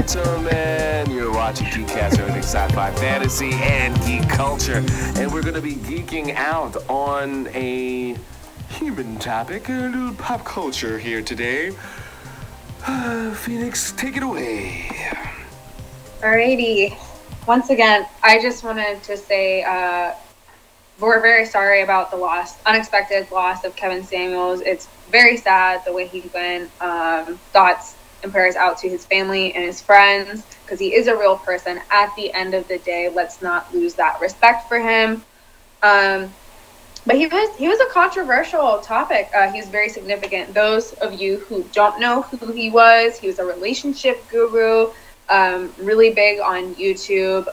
gentlemen, you're watching GEEKCASTER, everything sci-fi, fantasy, and geek culture. And we're going to be geeking out on a human topic, a little pop culture here today. Phoenix, take it away. Alrighty. Once again, I just wanted to say we're very sorry about the unexpected loss of Kevin Samuels. It's very sad the way he went. Thoughts and prayers out to his family and his friends, because he is a real person. At the end of the day, let's not lose that respect for him. But he was a controversial topic. He was very significant. Those of you who don't know who he was a relationship guru, really big on YouTube,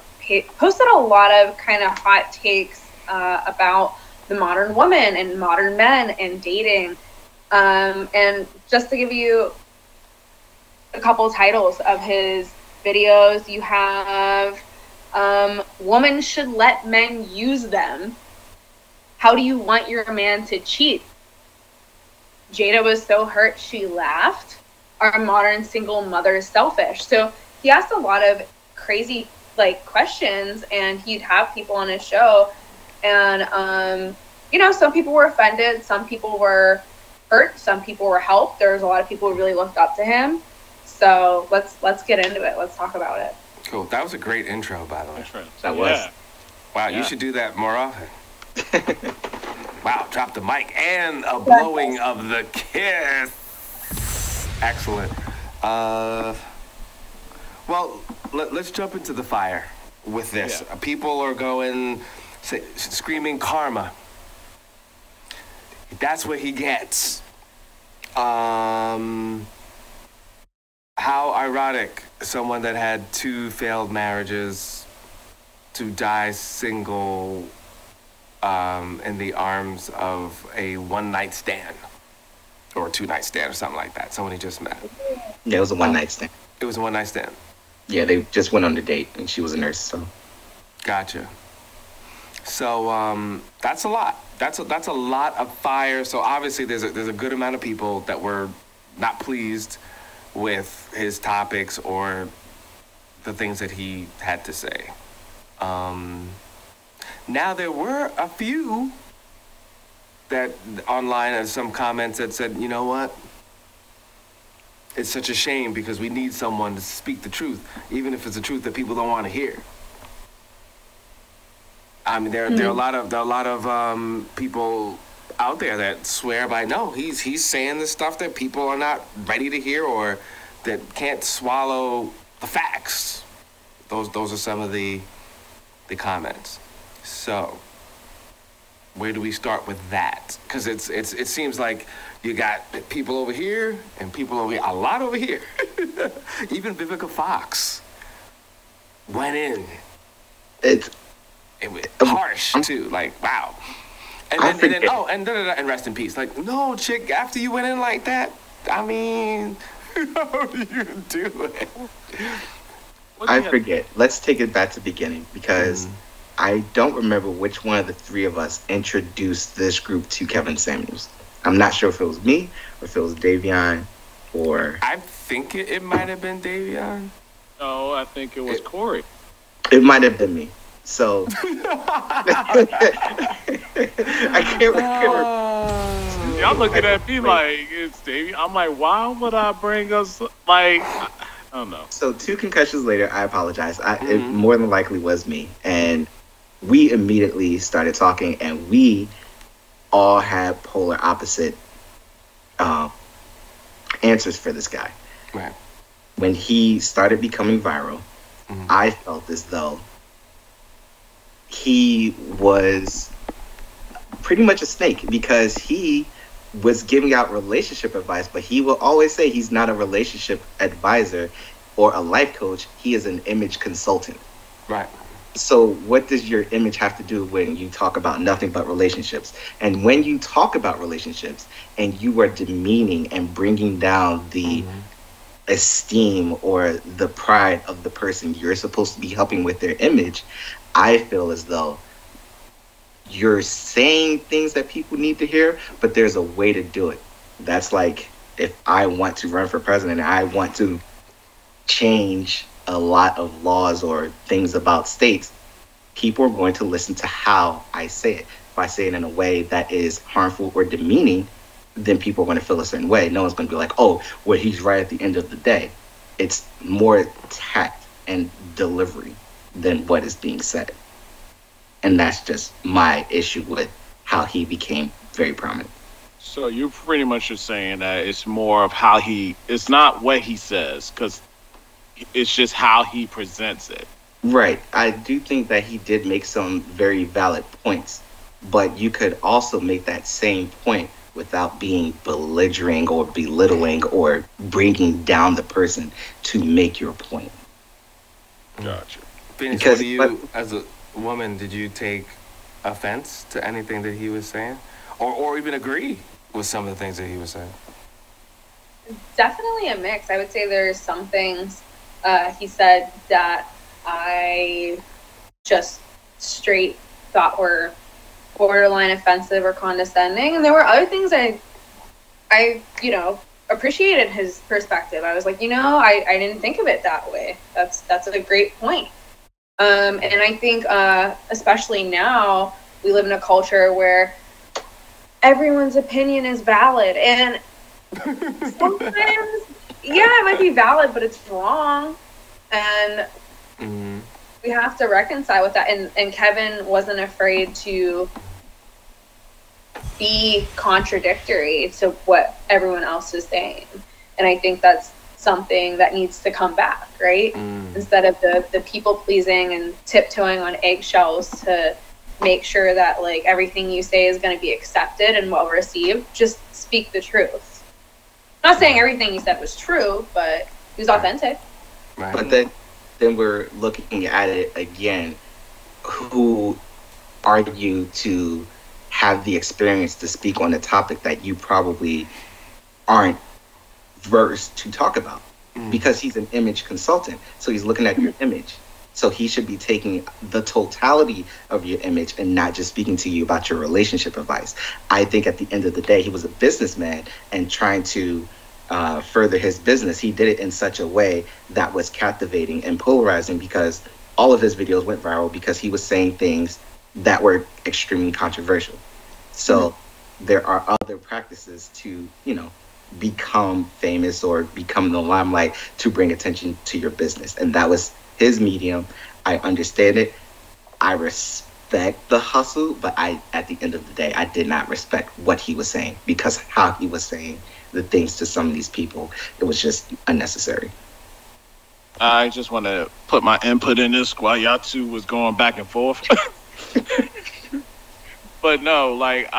posted a lot of kind of hot takes about the modern woman and modern men and dating. And just to give you a couple titles of his videos, you have Woman Should Let Men Use Them. How do you want your man to cheat? Jada was so hurt she laughed. Are modern single mothers selfish? So he asked a lot of crazy questions, and he'd have people on his show, and some people were offended, some people were hurt, some people were helped. There was a lot of people who really looked up to him. So let's get into it. Let's talk about it. Cool. That was a great intro, by the way. That was. Wow, you should do that more often. Wow, drop the mic and a blowing of the kiss. Excellent. Well, let's jump into the fire with this. Yeah. People are screaming karma. That's what he gets. How ironic, someone that had 2 failed marriages to die single in the arms of a one-night stand or a 2-night stand or something like that. Someone he just met. Yeah, it was a one-night stand. It was a one-night stand. Yeah, they just went on a date, and she was a nurse. So. Gotcha. So that's a lot. That's a lot of fire. So obviously there's a good amount of people that were not pleased with his topics or the things that he had to say. Now there were a few that online and some comments that said, you know what? It's such a shame because we need someone to speak the truth, even if it's the truth that people don't want to hear. I mean, there are a lot of people out there that swear by, no, he's saying the stuff that people are not ready to hear or that can't swallow the facts. Those are some of the comments. So where do we start with that? Because it seems like you got people over here and people over here, a lot over here. Even Vivica Fox went in. It was harsh too. Wow. And then rest in peace. No, chick, after you went in like that, I mean, how do you do it? I forget. Let's take it back to the beginning because I don't remember which one of the 3 of us introduced this group to Kevin Samuels. I'm not sure if it was me or if it was Dayveonne or... I think it might have been Dayveonne. No, I think it was Corey. It might have been me. So... I can't remember. Y'all looking at me like it's Davey. I'm like, why would I bring us I don't know. So 2 concussions later, I apologize. It more than likely was me. And we immediately started talking, and we all had polar opposite answers for this guy. Right. When he started becoming viral, I felt as though he was pretty much a snake because he was giving out relationship advice, but he will always say he's not a relationship advisor or a life coach. He is an image consultant. Right. So what does your image have to do when you talk about nothing but relationships? And when you talk about relationships and you are demeaning and bringing down the esteem or the pride of the person you're supposed to be helping with their image, I feel as though you're saying things that people need to hear, but there's a way to do it. That's like if I want to run for president, I want to change a lot of laws or things about states, people are going to listen to how I say it. If I say it in a way that is harmful or demeaning, then people are going to feel a certain way. No one's going to be like, oh, well, he's right at the end of the day. It's more tact and delivery than what is being said. And that's just my issue with how he became very prominent. So you're pretty much just saying that it's more of how it's not what he says, because it's just how he presents it. Right. I do think that he did make some very valid points, but you could also make that same point without being belligerent or belittling or bringing down the person to make your point. Gotcha. Phoenix, because as a woman, did you take offense to anything that he was saying, or even agree with some of the things that he was saying? Definitely a mix. I would say there's some things he said that I just straight thought were borderline offensive or condescending, and there were other things I appreciated his perspective. I was like, I didn't think of it that way. That's a great point. And I think especially now we live in a culture where everyone's opinion is valid, and sometimes it might be valid, but it's wrong, and we have to reconcile with that. And Kevin wasn't afraid to be contradictory to what everyone else is saying, and I think that's something that needs to come back, right? Instead of the people pleasing and tiptoeing on eggshells to make sure that like everything you say is going to be accepted and well received. Just speak the truth. I'm not saying everything you said was true, but he was authentic. Right. But then we're looking at it again. Who are you to have the experience to speak on a topic that you probably aren't versed to talk about? Because he's an image consultant, so he's looking at your image. So he should be taking the totality of your image and not just speaking to you about your relationship advice. I think at the end of the day, he was a businessman and trying to further his business. He did it in such a way that was captivating and polarizing, because all of his videos went viral because he was saying things that were extremely controversial. So there are other practices to, become famous or become the limelight to bring attention to your business. And that was his medium. I understand it. I respect the hustle, but at the end of the day, I did not respect what he was saying, because how he was saying the things to some of these people, it was just unnecessary. I just want to put my input in this while y'all two was going back and forth. But no, like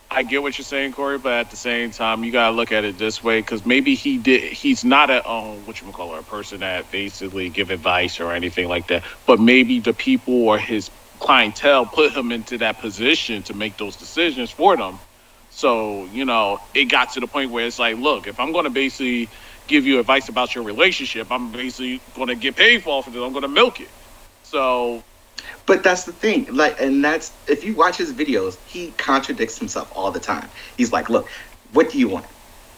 I get what you're saying, Corey, but at the same time, you gotta look at it this way, because maybe he's not a person that basically give advice or anything like that, but maybe the people or his clientele put him into that position to make those decisions for them. So, it got to the point where it's like, look, if I'm going to basically give you advice about your relationship, I'm basically going to get paid for it. I'm going to milk it. So... But that's the thing, and that's, if you watch his videos, he contradicts himself all the time. He's like, look, what do you want?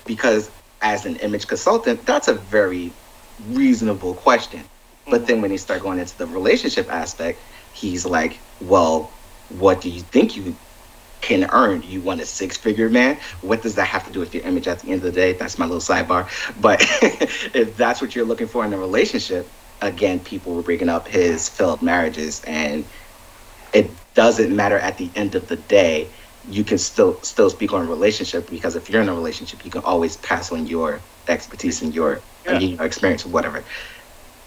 Because as an image consultant, that's a very reasonable question. But then when he starts going into the relationship aspect, he's like, well, what do you think you can earn? You want a six-figure man? What does that have to do with your image at the end of the day? That's my little sidebar. But if that's what you're looking for in a relationship, again, people were bringing up his failed marriages, and it doesn't matter at the end of the day. You can still speak on a relationship, because if you're in a relationship, you can always pass on your expertise and your experience or whatever.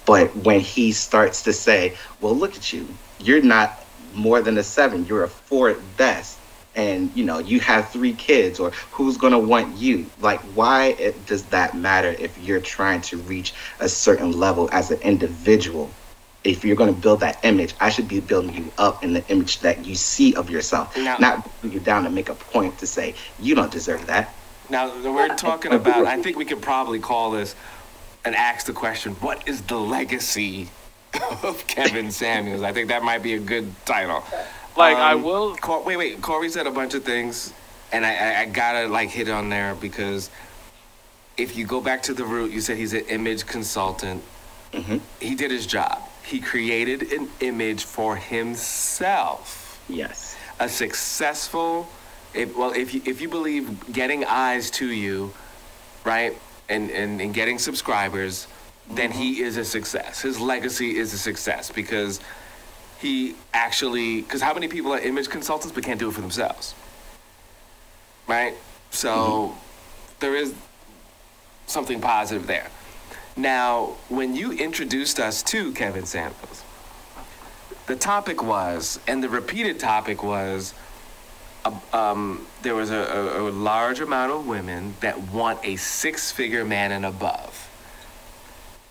But when he starts to say, well, look at you, you're not more than a 7, you're a 4 at best, and you have 3 kids, or who's going to want you? Like, why does that matter if you're trying to reach a certain level as an individual? If you're going to build that image, I should be building you up in the image that you see of yourself, not putting you down to make a point to say you don't deserve that. Now, we're talking about, I think we could probably call this and ask the question, what is the legacy of Kevin Samuels? I think that might be a good title. Like, I will... Wait. Corey said a bunch of things, and I gotta, hit on there, because if you go back to the root, you said he's an image consultant. Mm-hmm. He did his job. He created an image for himself. Yes. A successful, if you believe getting eyes to you, right, and getting subscribers, then he is a success. His legacy is a success because because how many people are image consultants but can't do it for themselves, right? So there is something positive there. Now, when you introduced us to Kevin Samuels, the topic was, and the repeated topic was, there was a large amount of women that want a six-figure man and above.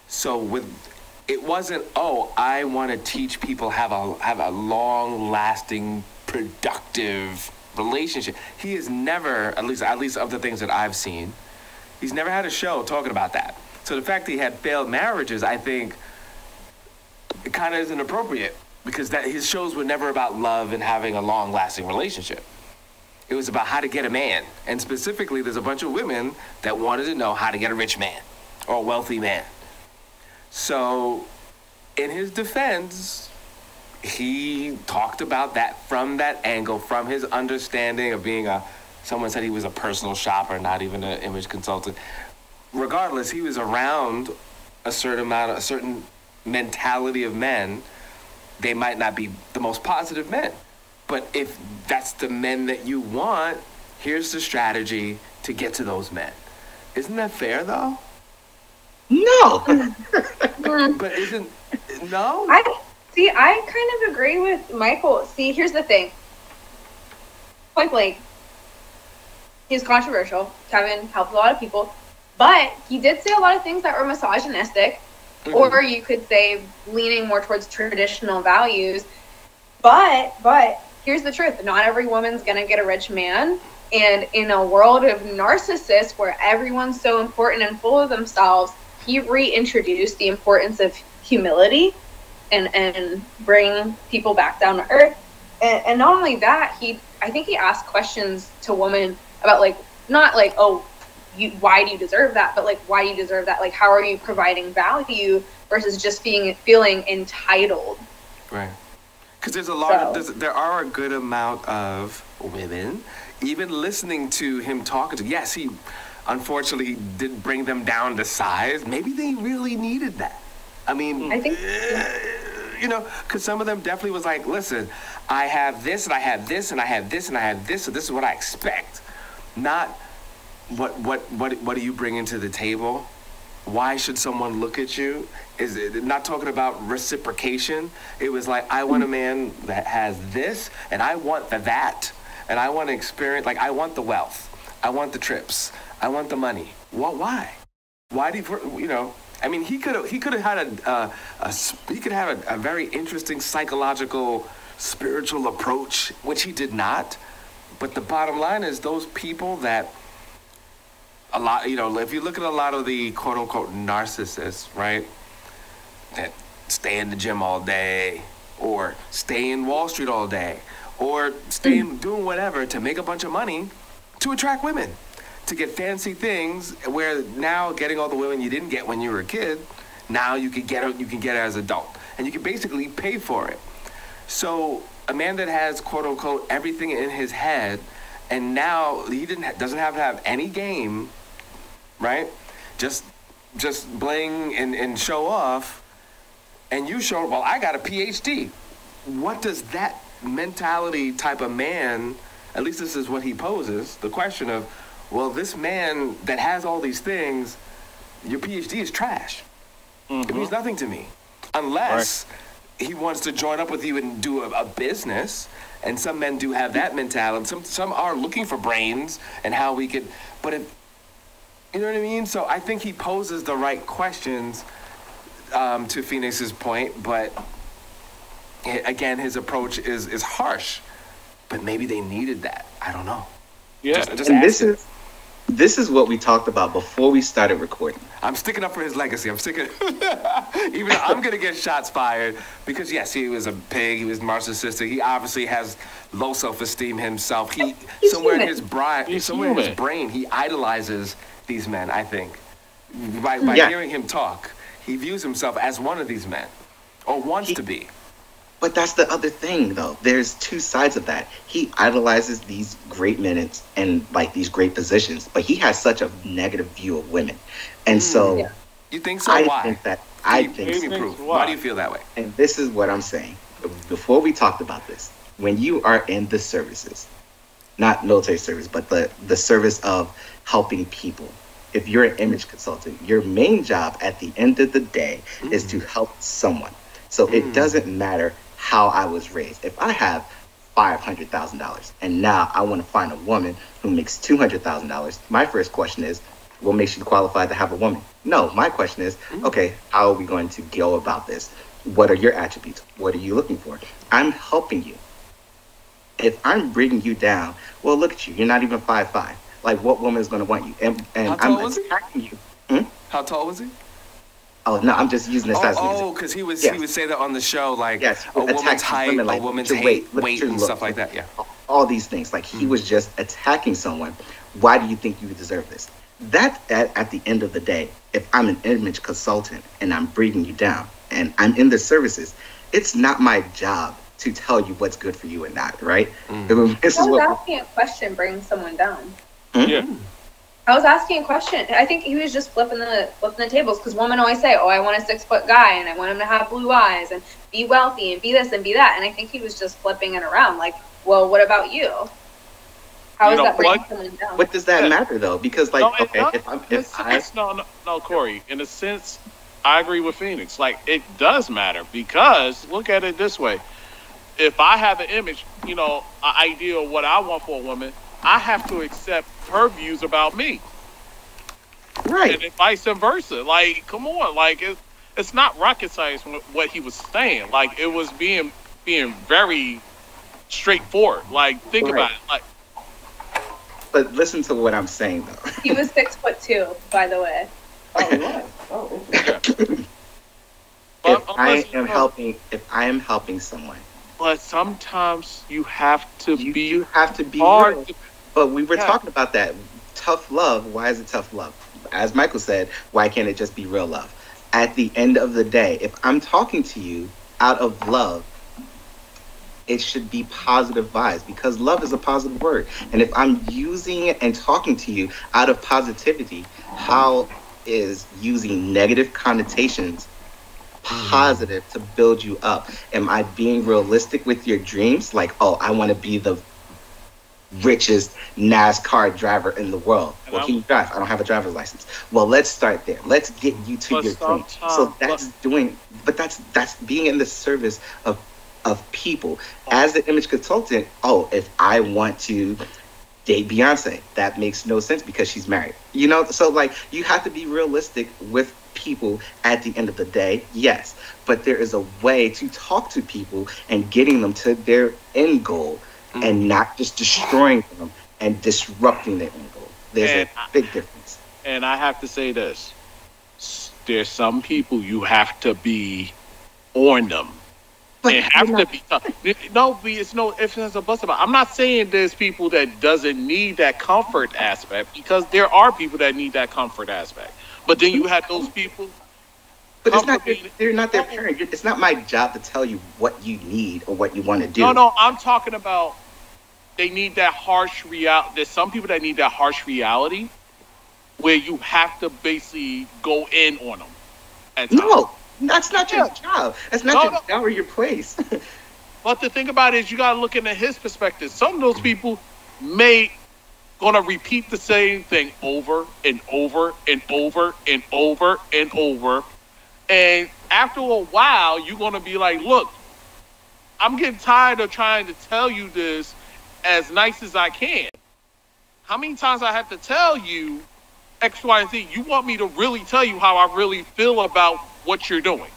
So it wasn't, I want to teach people have a long-lasting, productive relationship. He has never, at least of the things that I've seen, he's never had a show talking about that. So the fact that he had failed marriages, I think, it kind of isn't appropriate because his shows were never about love and having a long-lasting relationship. It was about how to get a man. And specifically, there's a bunch of women that wanted to know how to get a rich man or a wealthy man. So in his defense, he talked about that from that angle, from his understanding of being someone said he was a personal shopper, not even an image consultant. Regardless, he was around a certain mentality of men. They might not be the most positive men, but if that's the men that you want, here's the strategy to get to those men. Isn't that fair, though? No. But no? I kind of agree with Michael. See, here's the thing. Point blank, he's controversial. Kevin helped a lot of people. But he did say a lot of things that were misogynistic, or you could say leaning more towards traditional values. But here's the truth. Not every woman's going to get a rich man. And in a world of narcissists where everyone's so important and full of themselves, he reintroduced the importance of humility and bring people back down to earth. And not only that, I think he asked questions to women about not why do you deserve that, but why do you deserve that? How are you providing value versus just feeling entitled? Right. Because there are a good amount of women, even listening to him talking yes, he unfortunately did bring them down to size. Maybe they really needed that. I mean, I think, because some of them definitely was listen, I have this and I have this and I have this and I have this, so this is what I expect. Not what do you bring into the table? Why should someone look at you? Is it not talking about reciprocation? It was I want a man that has this, and I want that, and I want to experience. I want the wealth, I want the trips, I want the money. Why? Why do you? I mean, he could have had a very interesting psychological, spiritual approach, which he did not. But the bottom line is those people that. A lot, if you look at a lot of the quote unquote narcissists, right, that stay in the gym all day or stay in Wall Street all day or stay doing whatever to make a bunch of money to attract women, to get fancy things where now getting all the women you didn't get when you were a kid, now you can get it as an adult and you can basically pay for it. So a man that has quote unquote everything in his head and now he doesn't have to have any game, right? Just bling and show off, and you show, well, I got a PhD. What does that mentality type of man, at least this is what he poses, the question of, well, this man that has all these things, your PhD is trash. It means nothing to me. Unless he wants to join up with you and do a business, and some men do have that mentality. Some are looking for brains and how we could, but if, you know what I mean? So I think he poses the right questions to Phoenix's point, but again, his approach is harsh. But maybe they needed that. I don't know. Yeah, this is what we talked about before we started recording. I'm sticking up for his legacy. I'm sticking, even though I'm gonna get shots fired because yes, he was a pig. He was narcissistic. He obviously has low self-esteem himself. Somewhere in his brain, he idolizes these men, I think. By hearing him talk, he views himself as one of these men, or wants to be. But that's the other thing, though. There's two sides of that. He idolizes these great men and like these great positions, but he has such a negative view of women. And so, you think so? Why? Why do you feel that way? And this is what I'm saying. Before we talked about this, when you are in the services, not military service, but the service of helping people, if you're an image consultant, your main job at the end of the day is to help someone. So it doesn't matter how I was raised. If I have $500,000 and now I want to find a woman who makes $200,000, my first question is, what makes you qualified to have a woman? No, my question is, okay, how are we going to go about this? What are your attributes? What are you looking for? I'm helping you. If I'm bringing you down, well, look at you. You're not even 5'5". Like, what woman is going to want you? And I'm attacking you. How tall was he? Oh, no, I'm just using this as an example. Oh, because he would say that on the show, like, a woman's height, women, like, a woman's weight and stuff like that, all these things. Like, he was just attacking someone. Why do you think you deserve this? That, at the end of the day, if I'm an image consultant and I'm bringing you down and I'm in the services, it's not my job to tell you what's good for you and not, right? Asking a question brings someone down. Yeah. I was asking a question. I think he was just flipping the tables, because women always say, "Oh, I want a 6-foot guy, and I want him to have blue eyes and be wealthy and be this and be that." And I think he was just flipping it around. Like, well, what about you? How is that bringing someone down? What does that matter though? Because like, no, Corey. In a sense, I agree with Phoenix. Like, it does matter, because look at it this way: if I have an image, an idea of what I want for a woman, I have to accept her views about me. Right. And vice versa. Like, come on. Like, it's not rocket science what he was saying. Like, it was being very straightforward. Like, think about it. Like, but listen to what I'm saying, though. He was 6'2", by the way. Oh, he was. Oh, interesting. If I am helping someone. But sometimes you have to be. You have to be hard. Real. But we were talking about that. Tough love. Why is it tough love? As Michael said, why can't it just be real love? At the end of the day, if I'm talking to you out of love, it should be positive vibes, because love is a positive word. And if I'm using it and talking to you out of positivity, how is using negative connotations positive to build you up? Am I being realistic with your dreams? Like, oh, I want to be the richest NASCAR driver in the world. Well, can you drive? I don't have a driver's license. Well, let's start there. Let's get you to your dream. So that's being in the service of people. As the image consultant, if I want to date Beyonce, that makes no sense because she's married. So like, you have to be realistic with people at the end of the day, yes. But there is a way to talk to people and getting them to their end goal, and not just destroying them and disrupting their end goal. There's a big difference. And I have to say this. There's some people you have to be on them. But it have to be tough. No, it's no ifs, ands, or buts about it. I'm not saying there's people that doesn't need that comfort aspect, because there are people that need that comfort aspect. But then you have those people. But they're not their parent. It's not my job to tell you what you need or what you want to do. No, I'm talking about they need that harsh reality. There's some people that need that harsh reality where you have to basically go in on them. No, that's not your job. That's not your job or your place. But the thing about it is, you got to look into his perspective. Some of those people may gonna repeat the same thing over and over and over and over and over. And after a while, you're going to be like, look, I'm getting tired of trying to tell you this as nice as I can. How many times I have to tell you X, Y, and Z? You want me to really tell you how I really feel about what you're doing.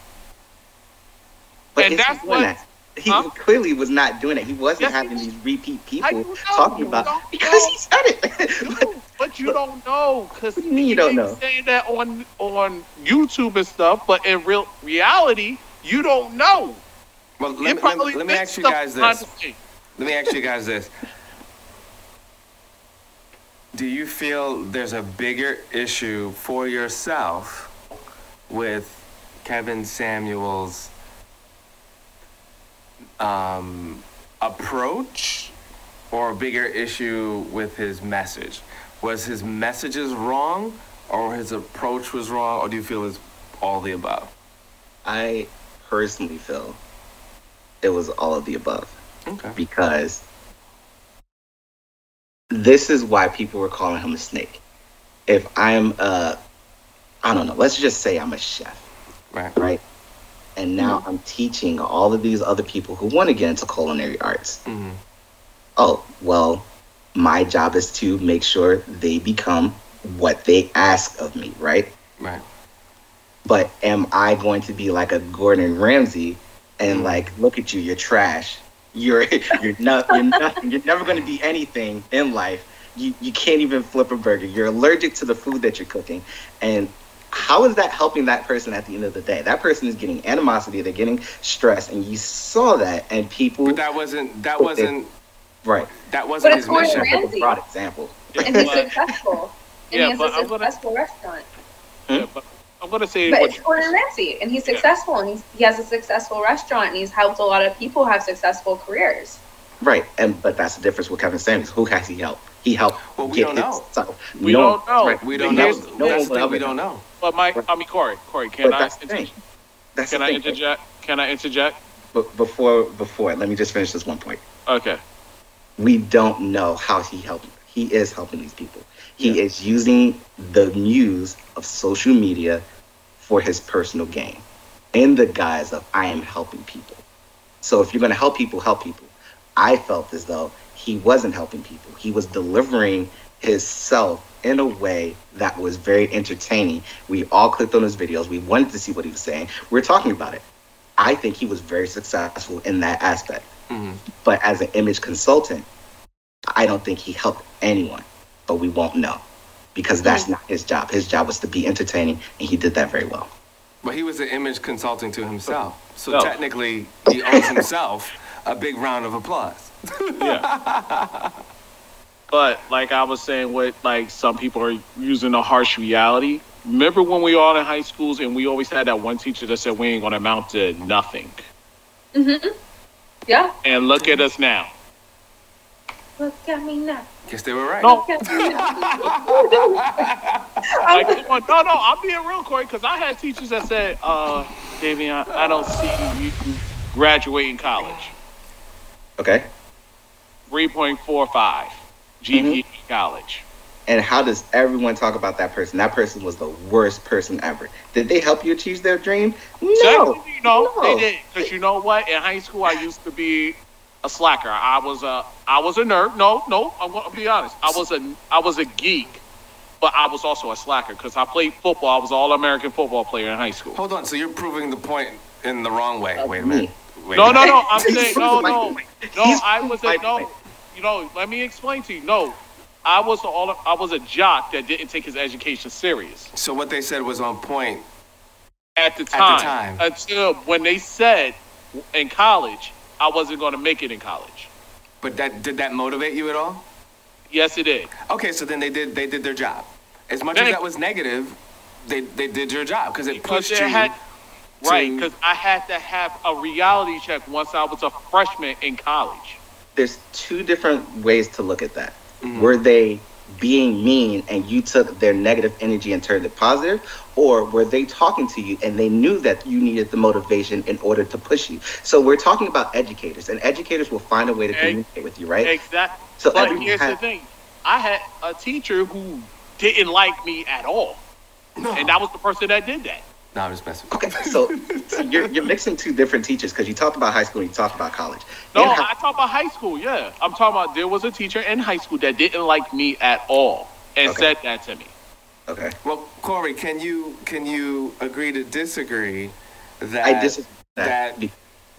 But and that's what... He clearly was not doing it. He wasn't having these repeat people talking about, because he said it. But you don't know, because you don't know. Saying that on YouTube and stuff, but in reality, you don't know. Well, let me ask you guys this. do you feel there's a bigger issue for yourself with Kevin Samuels' approach, or a bigger issue with his message? Was his messages wrong, or his approach was wrong, or do you feel it's all the above? I personally feel it was all of the above. Okay. Because this is why people were calling him a snake. If I'm I don't know, let's just say I'm a chef. Right? And now I'm teaching all of these other people who want to get into culinary arts. Mm-hmm. Oh, well, my job is to make sure they become what they ask of me, right? Right. But am I going to be like a Gordon Ramsay and like, look at you, you're trash. You're nothing. You're never going to be anything in life. You can't even flip a burger. You're allergic to the food that you're cooking. And how is that helping that person at the end of the day? That person is getting animosity. They're getting stress, and you saw that. And people. But that wasn't right. That wasn't his mission. That's a broad example. And he's successful. And he has a successful restaurant. Yeah, but I'm gonna say, but it's Gordon Ramsay, and he's successful, and he has a successful restaurant, and he's helped a lot of people have successful careers. Right, but that's the difference with Kevin Samuels. Who has he helped? He helped. Well, we don't know. We don't know. Right. We don't know. That's the thing, we don't know. But Corey, can I interject? Can I interject? But before, let me just finish this one point. Okay. We don't know how he helped. He is helping these people. He is using the muse of social media for his personal gain in the guise of I am helping people. So if you're going to help people, help people. I felt as though he wasn't helping people. He was delivering his self in a way that was very entertaining. We all clicked on his videos. We wanted to see what he was saying. We're talking about it. I think he was very successful in that aspect. Mm-hmm. But as an image consultant, I don't think he helped anyone. But we won't know because that's not his job. His job was to be entertaining, and he did that very well. But he was an image consulting to himself. So technically, he owes himself a big round of applause. Yeah. But like I was saying, what like some people are using a harsh reality. Remember when we all in high schools and we always had that one teacher that said we ain't gonna amount to nothing. Mm-hmm. Yeah. And look at us now. Look at me now. Guess they were right. No. I'm being real, Corey, because I had teachers that said, Dayveonne, I don't see you graduating college. Okay. 3.45 GPA college. And how does everyone talk about that person? That person was the worst person ever. Did they help you achieve their dream? No. They did. Because you know what? In high school, I used to be a slacker. I was a nerd. No, I'm going to be honest. I was a geek, but I was also a slacker because I played football. I was an All-American football player in high school. Hold on. So you're proving the point in the wrong way. Wait a minute. No. I'm saying no. I was no. Let me explain to you. No, I was a jock that didn't take his education serious. So what they said was on point at the time. Until when they said in college I wasn't going to make it in college. But did that motivate you at all? Yes, it did. Okay, so then they did their job. As much as that was negative, they did your job because it pushed you. Right, because I had to have a reality check once I was a freshman in college. There's two different ways to look at that. Mm-hmm. Were they being mean and you took their negative energy and turned it positive? Or were they talking to you and they knew that you needed the motivation in order to push you? So we're talking about educators, and educators will find a way to communicate with you, right? Exactly. So but here's the thing. I had a teacher who didn't like me at all. No. And that was the person that did that. No, I'm just messing with you. Okay, so you're mixing two different teachers because you talked about high school and you talked about college. No, I talked about high school, yeah. I'm talking about there was a teacher in high school that didn't like me at all and said that to me. Okay. Well, Corey, can you agree to disagree that I disagree that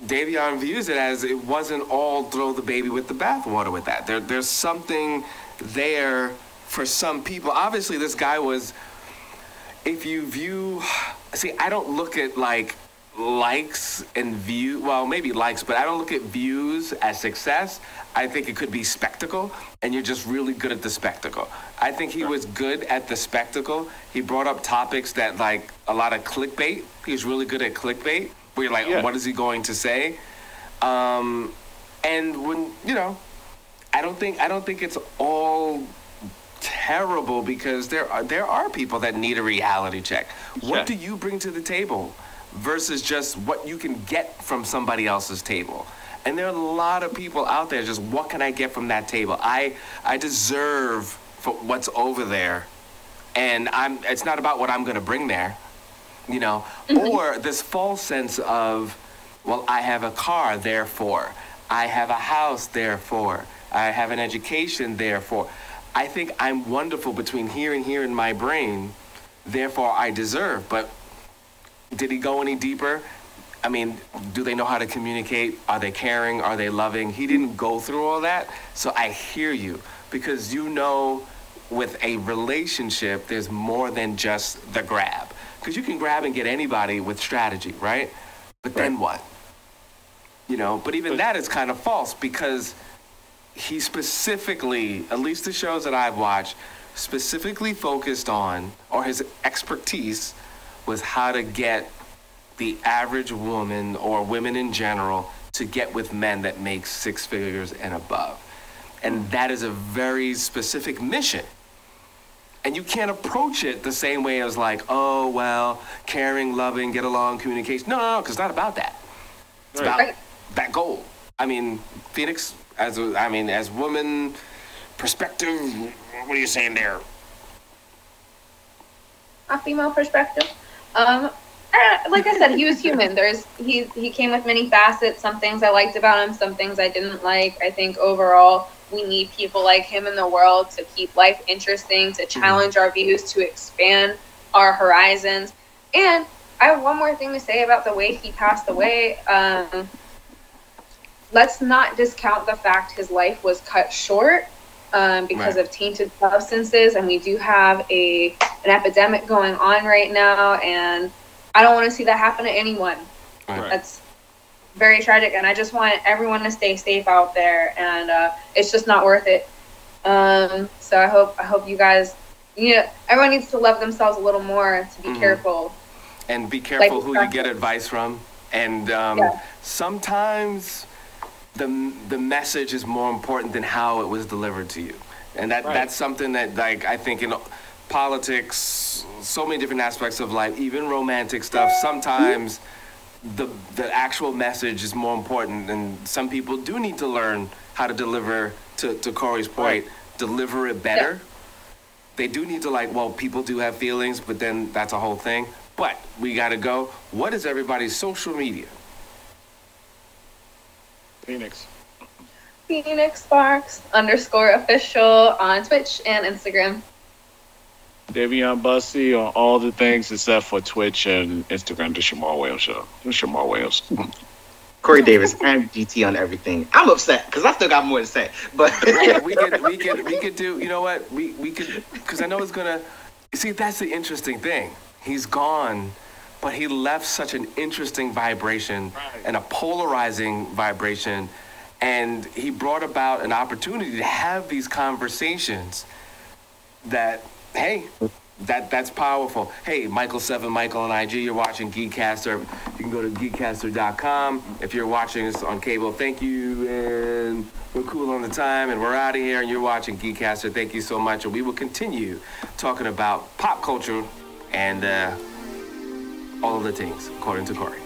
Dayveonne views it as it wasn't all throw the baby with the bathwater with that. There's something there for some people. Obviously, this guy was, if you view, see, I don't look at like likes and view, well, maybe likes, but I don't look at views as success. I think it could be spectacle, and you're just really good at the spectacle. I think he was good at the spectacle. He brought up topics that, like, a lot of clickbait. He was really good at clickbait, where you're like, what is he going to say? And when, I don't think it's all terrible, because there are people that need a reality check. What do you bring to the table versus just what you can get from somebody else's table? And there are a lot of people out there just, what can I get from that table? I deserve for what's over there, and it's not about what I'm going to bring there, or this false sense of, well, I have a car, therefore I have a house, therefore I have an education, therefore I think I'm wonderful between here and here in my brain, therefore I deserve. But did he go any deeper? I mean, do they know how to communicate? Are they caring? Are they loving? He didn't go through all that. So I hear you, because with a relationship, there's more than just the grab. Because you can grab and get anybody with strategy, right? But then what? But even that is kind of false, because he specifically, at least the shows that I've watched, specifically focused on, or his expertise was how to get the average woman, or women in general, to get with men that make 6 figures and above. And that is a very specific mission. And you can't approach it the same way as like, oh, well, caring, loving, get along, communication. No, because it's not about that. It's about that goal. I mean, Phoenix, as woman perspective, what are you saying there? A female perspective. Like I said, he was human. He came with many facets. Some things I liked about him, some things I didn't like. I think overall we need people like him in the world to keep life interesting, to challenge our views, to expand our horizons. And I have one more thing to say about the way he passed away. Let's not discount the fact his life was cut short because of tainted substances, and we do have an epidemic going on right now, and I don't want to see that happen to anyone. That's very tragic, and I just want everyone to stay safe out there, and it's just not worth it. So I hope you guys, everyone needs to love themselves a little more, to be careful. And be careful who you get advice from. And sometimes the message is more important than how it was delivered to you. And that's something that, like, I think in politics, so many different aspects of life, even romantic stuff, sometimes the actual message is more important. And some people do need to learn how to deliver, to Corey's point, deliver it better. They do need to, people do have feelings, but then that's a whole thing. But we got to go. What is everybody's social media? Phoenix Sparks _official on Twitch and Instagram. Dayveonne Bussey on all the things except for Twitch and Instagram. The Shamar Wales Show. The Shamar Wales. Corey Davis and GT on everything. I'm upset because I still got more to say. But we could do. You know what? We could, because I know it's gonna. See, that's the interesting thing. He's gone, but he left such an interesting vibration and a polarizing vibration, and he brought about an opportunity to have these conversations that, hey, that's powerful. Hey, Michael7 Michael on IG, you're watching GEEKCASTER. You can go to geekcaster.com. If you're watching us on cable, thank you, and we're cool on the time, and we're out of here, and you're watching GEEKCASTER. Thank you so much, and we will continue talking about pop culture and all of the things, according to Corey.